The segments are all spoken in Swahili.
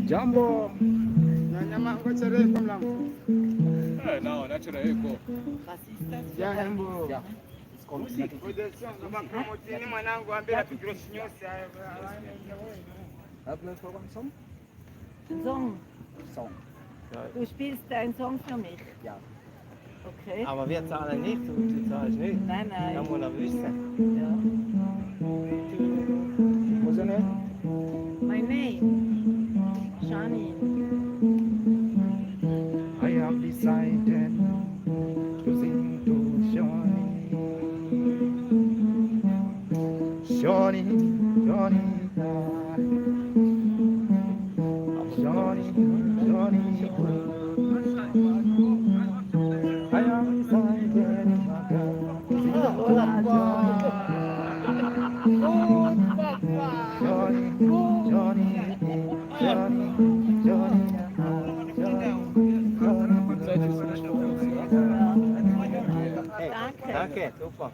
Jambo. Na nyama ngoja leo kwa mlango. No, natural eco. Jambo. Yeah. Mwanangu ambia tupige sinyosi haya. Song? Song. Du spielst einen Song für mich? Ja. Okay. Aber wir zahlen nicht und du zahlst nicht. Nein, nein. Dann wollen wir wissen. Ja. What's your name? My name? Shani. I have decided to sing to Shani. Shani, Shani, Shani, Shani. I have decided Johnny, Johnny, Johnny, Johnny, Danke, super.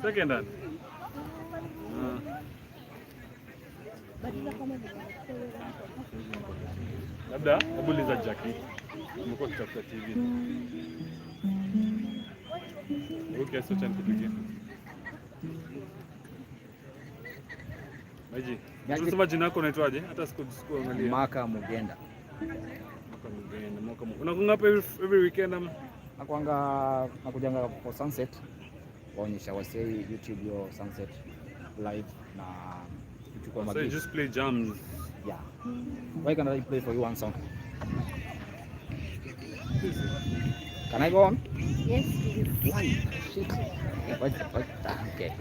Second hand. Labda hebu uliza Jackie. Umekuwa kitafuta TV. Okay, so chan kupigia. Maji. Unasema jina lako unaitwaje? Hata sikuangalia. Maka Mugenda. Maka Mugenda. Unakunga hapa every weekend ama? Nakujanga for sunset. Waonyesha wasee YouTube yo sunset live na kuchukua magic. So you just play jams? Yeah. Why can't I play for you one song? Can I go on? Yes, please. Why? Shit. What? Okay.